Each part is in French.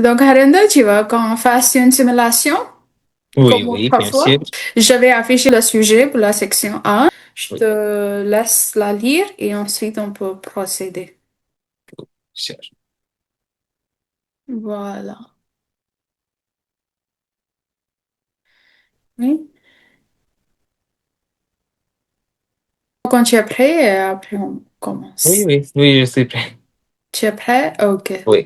Donc, Harinder, tu veux qu'on fasse une simulation Oui, comme oui, bien sûr. autrefois? Je vais afficher le sujet pour la section 1. Je Oui, te laisse la lire et ensuite on peut procéder. sûr. Voilà. Oui. Quand tu es prêt, après on Oui, commence. oui, oui, je suis prêt. Tu es prêt? OK. Oui.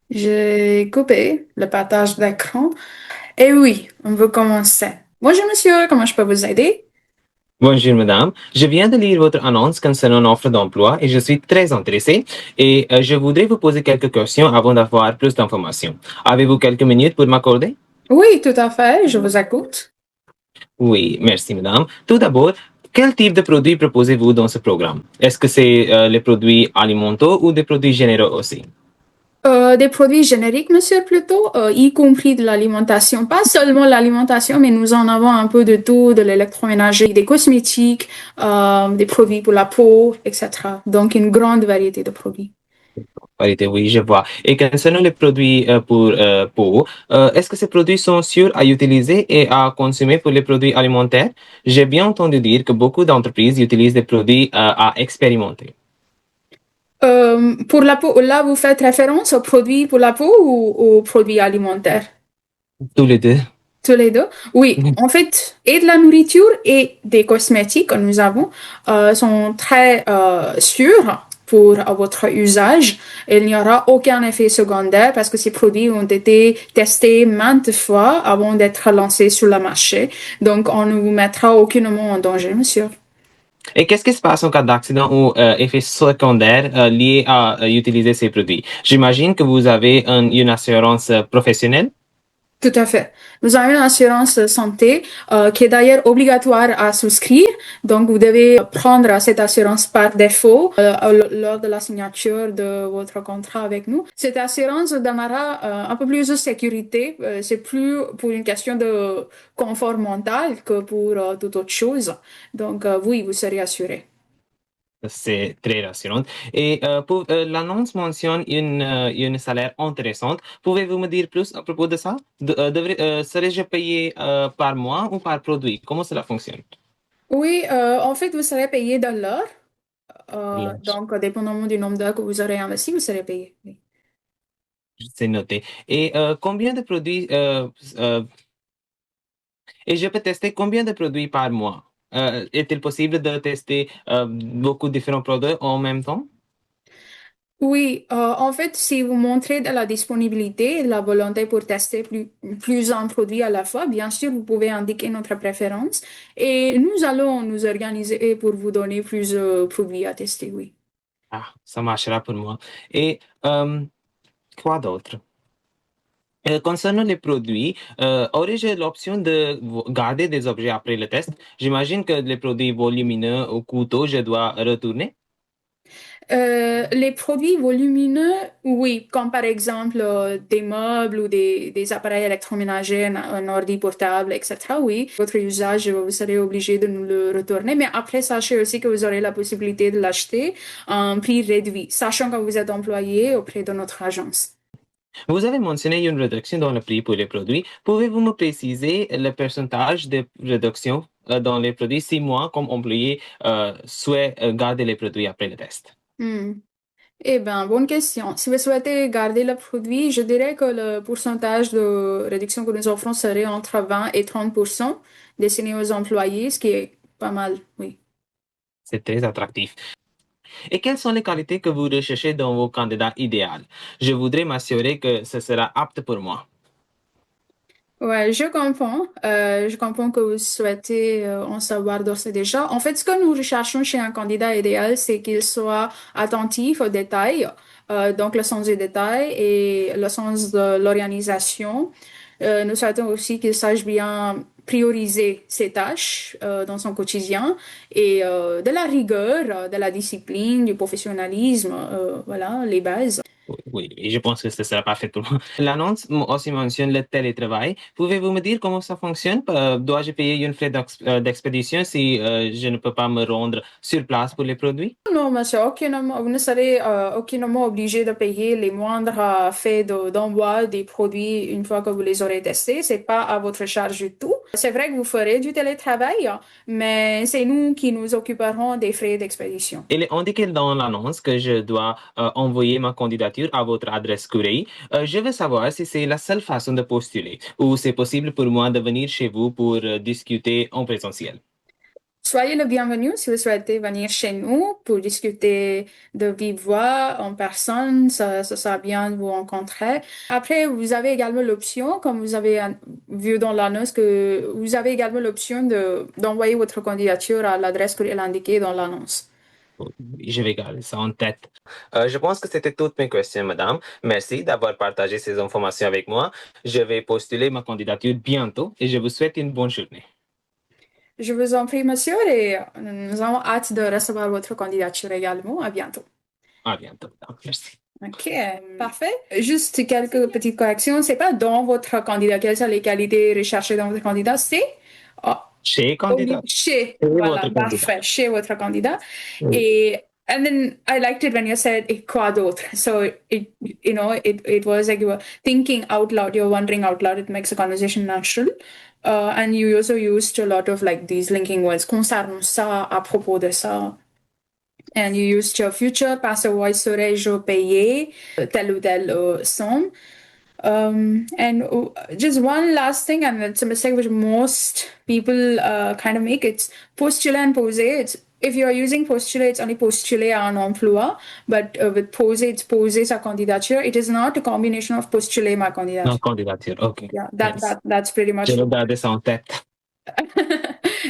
J'ai coupé le partage d'écran. Et oui, on veut commencer. Bonjour monsieur, comment je peux vous aider? Bonjour, madame. Je viens de lire votre annonce concernant l'offre d'emploi et je suis très intéressé. Et je voudrais vous poser quelques questions avant d'avoir plus d'informations. Avez-vous quelques minutes pour m'accorder? Oui, tout à fait, je vous écoute. Oui, merci, madame. Tout d'abord, quel type de produits proposez-vous dans ce programme? Est-ce que c'est les produits alimentaires ou des produits généraux aussi? Des produits génériques, monsieur, plutôt, y compris de l'alimentation. Pas seulement l'alimentation, mais nous en avons un peu de tout, de l'électroménager, des cosmétiques, des produits pour la peau, etc. Donc, une grande variété de produits. Variété, oui, je vois. Et concernant les produits pour peau, est-ce que ces produits sont sûrs à utiliser et à consommer pour les produits alimentaires? J'ai bien entendu dire que beaucoup d'entreprises utilisent des produits à expérimenter. Pour la peau, là, vous faites référence aux produits pour la peau ou aux produits alimentaires? Tous les deux. Tous les deux? Oui, en fait, et de la nourriture et des cosmétiques que nous avons sont très sûrs pour votre usage. Il n'y aura aucun effet secondaire parce que ces produits ont été testés maintes fois avant d'être lancés sur le marché. Donc, on ne vous mettra aucunement en danger, monsieur. Et qu'est-ce qui se passe en cas d'accident ou effet secondaire lié à utiliser ces produits? J'imagine que vous avez une assurance professionnelle. Tout à fait. Nous avons une assurance santé qui est d'ailleurs obligatoire à souscrire. Donc, vous devez prendre cette assurance par défaut lors de la signature de votre contrat avec nous. Cette assurance donnera un peu plus de sécurité. C'est plus pour une question de confort mental que pour toute autre chose. Donc, oui, vous serez assuré. C'est très rassurant. Et l'annonce mentionne une salaire intéressante. Pouvez-vous me dire plus à propos de ça? Serais-je payé par mois ou par produit? Comment cela fonctionne? Oui, en fait, vous serez payé de l'heure. Lunch. Donc, dépendamment du nombre d'heures que vous aurez investi, vous serez payé. Oui. C'est noté. Et combien de produits et je peux tester combien de produits par mois? Est-il possible de tester beaucoup de différents produits en même temps? Oui, en fait, si vous montrez de la disponibilité et de la volonté pour tester plusieurs produits à la fois, bien sûr, vous pouvez indiquer notre préférence et nous allons nous organiser pour vous donner plusieurs produits à tester, oui. Ah, ça marchera pour moi. Et quoi d'autre? Concernant les produits, aurais-je l'option de garder des objets après le test? J'imagine que les produits volumineux ou coûteux, je dois retourner. Les produits volumineux, oui, comme par exemple des meubles ou des appareils électroménagers, un ordi portable, etc. Oui, votre usage, vous serez obligé de nous le retourner. Mais après, sachez aussi que vous aurez la possibilité de l'acheter à un prix réduit, sachant que vous êtes employé auprès de notre agence. Vous avez mentionné une réduction dans le prix pour les produits. Pouvez-vous me préciser le pourcentage de réduction dans les produits si moi, comme employé, souhaite garder les produits après le test? Hmm. Eh bien, bonne question. Si vous souhaitez garder le produit, je dirais que le pourcentage de réduction que nous offrons serait entre 20 et 30% destiné aux employés, ce qui est pas mal, oui. C'est très attractif. Et quelles sont les qualités que vous recherchez dans vos candidats idéaux? Je voudrais m'assurer que ce sera apte pour moi. Ouais, je comprends. Je comprends que vous souhaitez en savoir d'ores et déjà. En fait, ce que nous recherchons chez un candidat idéal, c'est qu'il soit attentif aux détails, donc le sens des détails et le sens de l'organisation. Nous souhaitons aussi qu'il sache bien prioriser ses tâches dans son quotidien et de la rigueur, de la discipline, du professionnalisme, voilà, les bases. Oui, oui, et je pense que ce sera parfait pour moi. L'annonce aussi mentionne le télétravail. Pouvez-vous me dire comment ça fonctionne? Dois-je payer une frais d'expédition si je ne peux pas me rendre sur place pour les produits? Non, monsieur, vous ne serez aucunement obligé de payer les moindres frais d'envoi des produits une fois que vous les aurez testés. C'est pas à votre charge du tout. C'est vrai que vous ferez du télétravail, mais c'est nous qui nous occuperons des frais d'expédition. Il est indiqué dans l'annonce que je dois envoyer ma candidature à votre adresse courrier. Je veux savoir si c'est la seule façon de postuler ou c'est possible pour moi de venir chez vous pour discuter en présentiel. Soyez le bienvenu si vous souhaitez venir chez nous pour discuter de vive voix en personne. Ça sera bien de vous rencontrer. Après, vous avez également l'option, comme vous avez vu dans l'annonce, que vous avez également l'option d'envoyer votre candidature à l'adresse courriel indiquée dans l'annonce. Je vais garder ça en tête. Je pense que c'était toutes mes questions, madame. Merci d'avoir partagé ces informations avec moi. Je vais postuler ma candidature bientôt et je vous souhaite une bonne journée. Je vous en prie, monsieur, et nous avons hâte de recevoir votre candidature également. À bientôt. À bientôt, madame. Merci. OK, parfait. Juste quelques petites corrections. C'est pas dans votre candidat. Quelles sont les qualités recherchées dans votre candidat? C'est ah, Chez candidat. chez, Et voilà, votre candidat. parfait, chez votre candidat. Oui. Et and then I liked it when you said et quoi d'autre. So it was like you were thinking out loud, you're wondering out loud. It makes a conversation natural. And you also used a lot of like these linking words. Concernant ça, à propos de ça. And you used your future passive voice serais-je payer telle ou telle somme. And just one last thing, and it's a mistake which most people kind of make. It's postuler and poser. It's if you are using postuler, it's only postuler à un emploi, but with poser, it's poser sa candidature. It is not a combination of postuler ma Non, candidature. candidature. OK. Yeah, Yes. that's pretty much. Je vais garder ça en tête.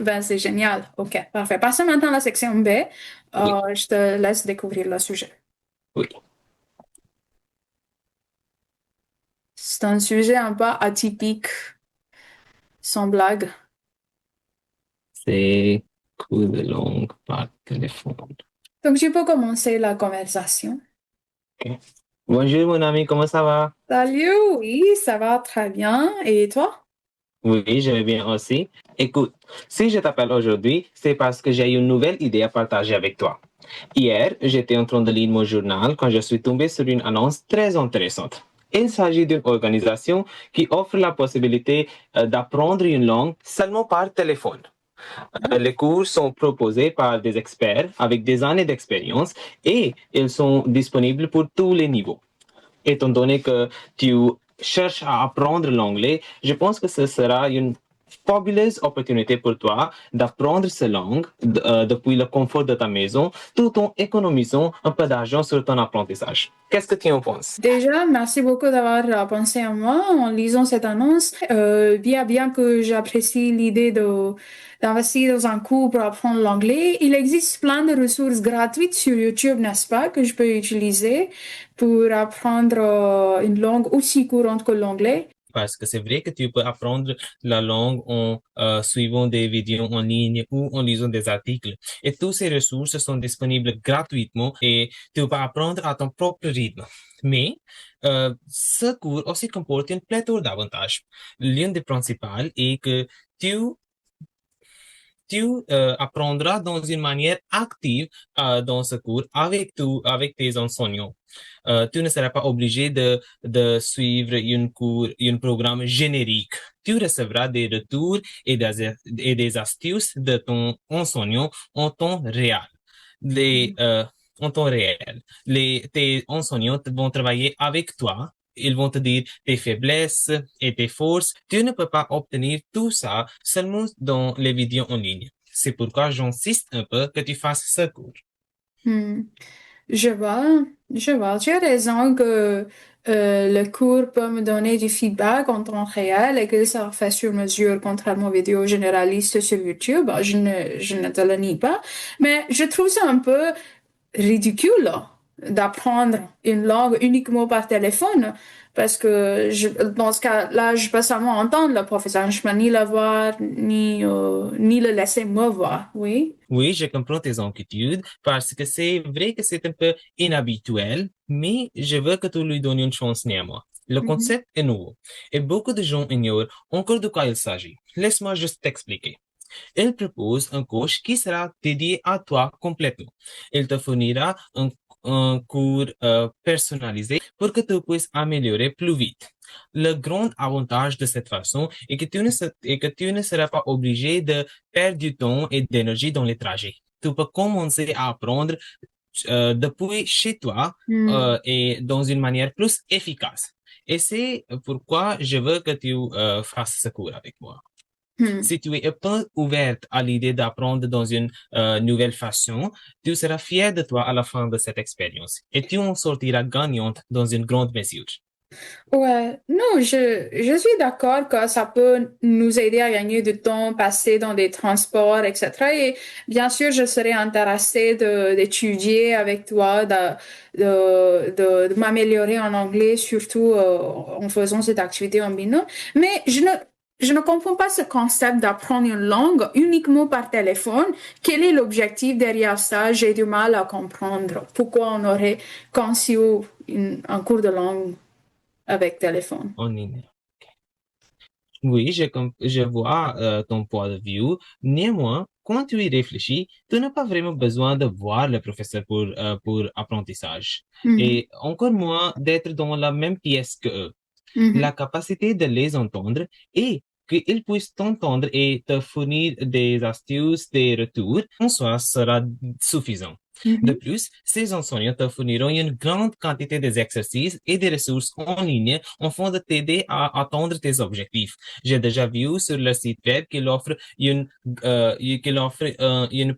Ben, c'est génial. OK, parfait. Passons maintenant à la section B. Oui. Je te laisse découvrir le sujet. Oui. C'est un sujet un peu atypique, sans blague. C'est coup de langue par téléphone. Donc, tu peux commencer la conversation. OK. Bonjour, mon ami, comment ça va? Salut, oui, ça va très bien. Et toi? Oui, je vais bien aussi. Écoute, si je t'appelle aujourd'hui, c'est parce que j'ai une nouvelle idée à partager avec toi. Hier, j'étais en train de lire mon journal quand je suis tombé sur une annonce très intéressante. Il s'agit d'une organisation qui offre la possibilité d'apprendre une langue seulement par téléphone. Les cours sont proposés par des experts avec des années d'expérience et ils sont disponibles pour tous les niveaux. Étant donné que tu cherches à apprendre l'anglais, je pense que ce sera une fabuleuse opportunité pour toi d'apprendre cette langue depuis le confort de ta maison tout en économisant un peu d'argent sur ton apprentissage. Qu'est-ce que tu en penses? Déjà, merci beaucoup d'avoir pensé à moi en lisant cette annonce. Bien que j'apprécie l'idée d'investir dans un cours pour apprendre l'anglais, il existe plein de ressources gratuites sur YouTube, n'est-ce pas, que je peux utiliser pour apprendre une langue aussi courante que l'anglais. Parce que c'est vrai que tu peux apprendre la langue en suivant des vidéos en ligne ou en lisant des articles. Et toutes ces ressources sont disponibles gratuitement et tu peux apprendre à ton propre rythme. Mais ce cours aussi comporte une pléthore d'avantages. L'un des principaux est que tu apprendras dans une manière active dans ce cours avec tes enseignants. Tu ne seras pas obligé de suivre un programme générique. Tu recevras des retours et des astuces de ton enseignant en temps réel. En temps réel. Tes enseignants vont travailler avec toi. Ils vont te dire tes faiblesses et tes forces. Tu ne peux pas obtenir tout ça seulement dans les vidéos en ligne. C'est pourquoi j'insiste un peu que tu fasses ce cours. Je vois. Tu as raison que le cours peut me donner du feedback en temps réel et que ça fait sur mesure, contrairement aux vidéos généralistes sur YouTube. Je ne te le nie pas, mais je trouve ça un peu ridicule. d'apprendre une langue uniquement par téléphone. Parce que dans ce cas-là, je peux seulement entendre le professeur. Je peux ni le voir, ni le laisser me voir. Oui. Oui, je comprends tes inquiétudes parce que c'est vrai que c'est un peu inhabituel, mais je veux que tu lui donnes une chance néanmoins. Le Mhm. concept est nouveau et beaucoup de gens ignorent encore de quoi il s'agit. Laisse-moi juste t'expliquer. Il propose un coach qui sera dédié à toi complètement. Il te fournira un cours personnalisé pour que tu puisses améliorer plus vite. Le grand avantage de cette façon est que tu ne seras pas obligé de perdre du temps et d'énergie dans les trajets. Tu peux commencer à apprendre depuis chez toi Hmm. et dans une manière plus efficace. Et c'est pourquoi je veux que tu fasses ce cours avec moi. Hmm. Si tu es un peu ouverte à l'idée d'apprendre dans une nouvelle façon, tu seras fier de toi à la fin de cette expérience et tu en sortiras gagnante dans une grande mesure. Ouais, non, je suis d'accord que ça peut nous aider à gagner du temps passé dans des transports, etc. Et bien sûr, je serais intéressée d'étudier avec toi, de m'améliorer en anglais, surtout en faisant cette activité en binôme. Mais je ne comprends pas ce concept d'apprendre une langue uniquement par téléphone. Quel est l'objectif derrière ça? J'ai du mal à comprendre. Pourquoi on aurait conçu un cours de langue avec téléphone. En ligne. Oui, je vois ton point de vue. Néanmoins, quand tu y réfléchis, tu n'as pas vraiment besoin de voir le professeur pour apprentissage. Mhm. Et encore moins d'être dans la même pièce que eux. Mhm. La capacité de les entendre et qu'ils puissent t'entendre et te fournir des astuces, des retours, en soi sera suffisant. De Mhm. plus, ces enseignants te fourniront une grande quantité d'exercices et des ressources en ligne afin de t'aider à atteindre tes objectifs. J'ai déjà vu sur le site web qu'il offre une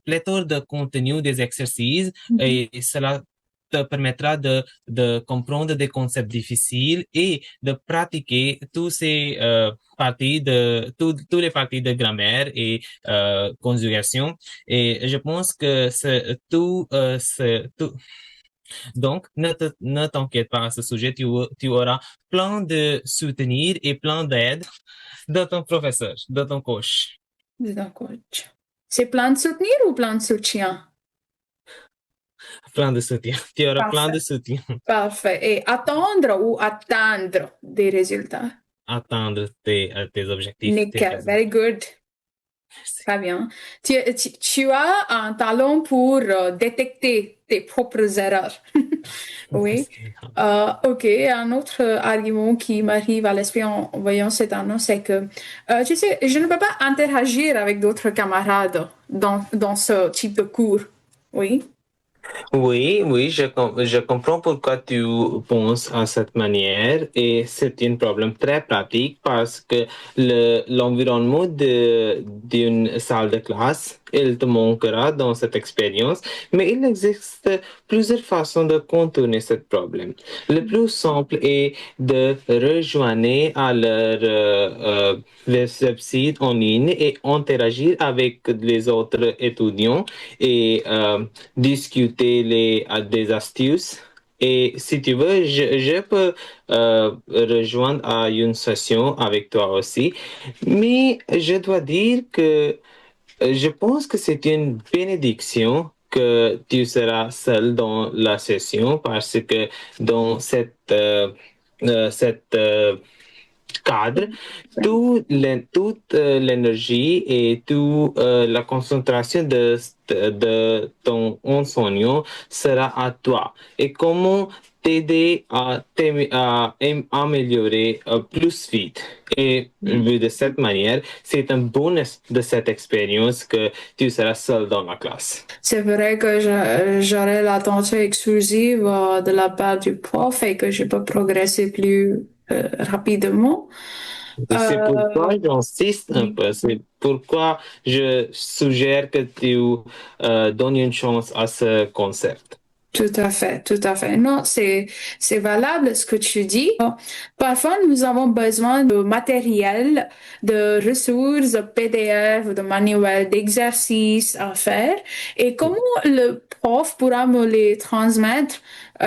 pléthore de contenus des exercices Mhm. et cela te permettra de comprendre des concepts difficiles et de pratiquer tous les parties de grammaire et conjugation. Et je pense que donc ne t'inquiète pas à ce sujet, tu auras plein de soutien et plein d'aide de ton professeur, de ton coach, D'accord. C'est plan de soutenir ou plan de soutien? plein de soutien. Tu auras plein Parfait. de soutien. Parfait. Et attendre ou atteindre des résultats? Atteindre tes objectifs, tes Nickel. vrais Very objectifs. good. Merci. Très bien. Tu as un talent pour détecter tes propres erreurs. Oui. Merci. Ok, un autre argument qui m'arrive à l'esprit en voyant cette annonce, c'est que, tu sais, je ne peux pas interagir avec d'autres camarades dans ce type de cours. Oui. Oui, oui, je comprends pourquoi tu penses à cette manière et c'est un problème très pratique parce que l'environnement d'une salle de classe, il te manquera dans cette expérience, mais il existe plusieurs façons de contourner ce problème. Le plus simple est de rejoindre à leur site en ligne et interagir avec les autres étudiants et discuter des astuces. Et si tu veux, je peux rejoindre à une session avec toi aussi. Mais je dois dire que je pense que c'est une bénédiction que tu seras seul dans la session parce que dans cette cadre, toute l'énergie et toute la concentration de ton enseignant sera à toi. Et comment t'aider à améliorer plus vite. Et vu de cette manière, c'est un bonus de cette expérience que tu seras seul dans la classe. C'est vrai que j'aurai l'attention exclusive de la part du prof et que je peux progresser plus rapidement. Et c'est pourquoi Euh, j'insiste un oui. peu. C'est pourquoi je suggère que tu donnes une chance à ce concept. Tout à fait, tout à fait. Non, c'est valable ce que tu dis. Parfois, nous avons besoin de matériel, de ressources, de PDF, de manuels, d'exercices à faire. Et comment le prof pourra me les transmettre,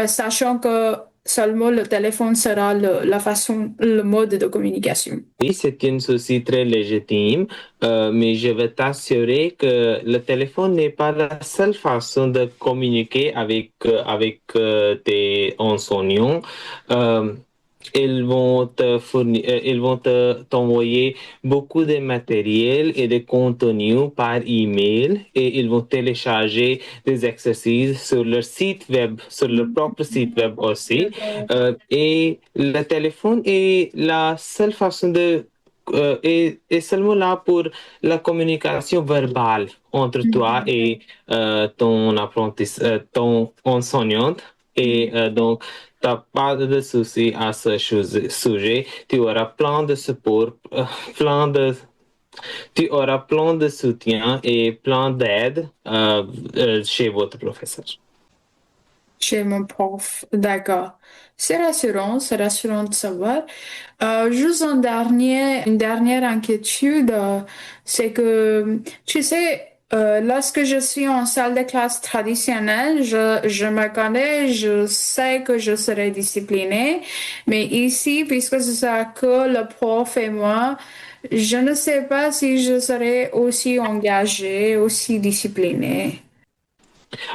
sachant que seulement le téléphone sera la façon, le mode de communication. Oui, c'est une souci très légitime, mais je vais t'assurer que le téléphone n'est pas la seule façon de communiquer avec tes enseignants. Euh, ils vont t'envoyer beaucoup de matériel et de contenu par email et ils vont télécharger des exercices sur leur site web, sur leur propre site web aussi. Et le téléphone est la seule façon est seulement là pour la communication verbale entre toi et ton enseignante. Et donc, t'as pas de souci à ce sujet. Tu auras plein de support, plein de, tu auras plein de soutien et plein d'aide chez votre professeur. Chez mon prof, d'accord. C'est rassurant de savoir. Juste une dernière inquiétude, c'est que, tu sais, lorsque je suis en salle de classe traditionnelle, je me connais, je sais que je serai disciplinée, mais ici, puisque ce sera que le prof et moi, je ne sais pas si je serai aussi engagée, aussi disciplinée.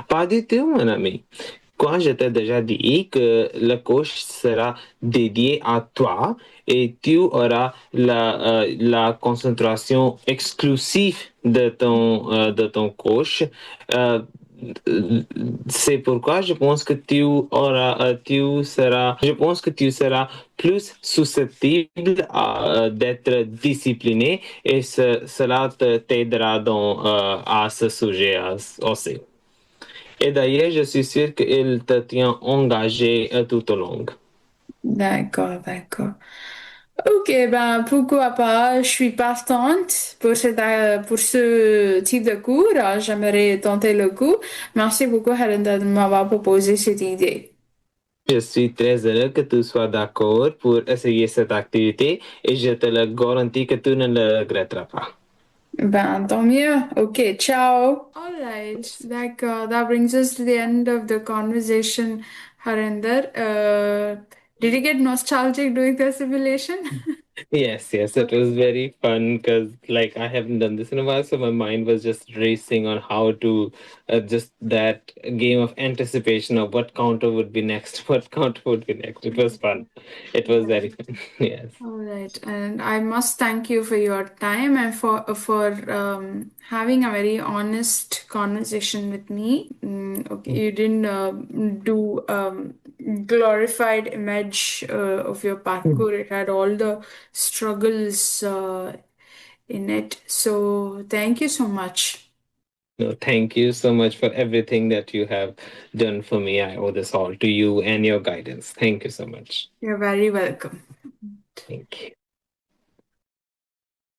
Pas du tout, mon ami. Quand je t'ai déjà dit que le coach sera dédié à toi et tu auras la concentration exclusive de ton coach, euh, c'est pourquoi je pense que je pense que tu seras plus susceptible d'être discipliné et cela t'aidera à ce sujet aussi. Et d'ailleurs, je suis sûr qu'il te tient engagé tout au long. D'accord, d'accord. Ok, ben pourquoi pas, je suis partante pour ce type de cours. J'aimerais tenter le coup. Merci beaucoup, Helen, de m'avoir proposé cette idée. Je suis très heureux que tu sois d'accord pour essayer cette activité et je te le garantis que tu ne le regretteras pas. Ben, tant mieux. Ok, ciao. All right, d'accord. That brings us to the end of the conversation, Harinder. Did you get nostalgic doing the simulation? Yes, it was very fun because like I haven't done this in a while, so my mind was just racing on how to just that game of anticipation of what counter would be next, what counter would be next. It was fun. It was very fun. Yes. All right, and I must thank you for your time and for having a very honest conversation with me. Okay, you didn't do glorified image of your parkour. It had all the struggles in it. So thank you so much. No, thank you so much for everything that you have done for me. I owe this all to you and your guidance. Thank you so much. You're very welcome. Thank you.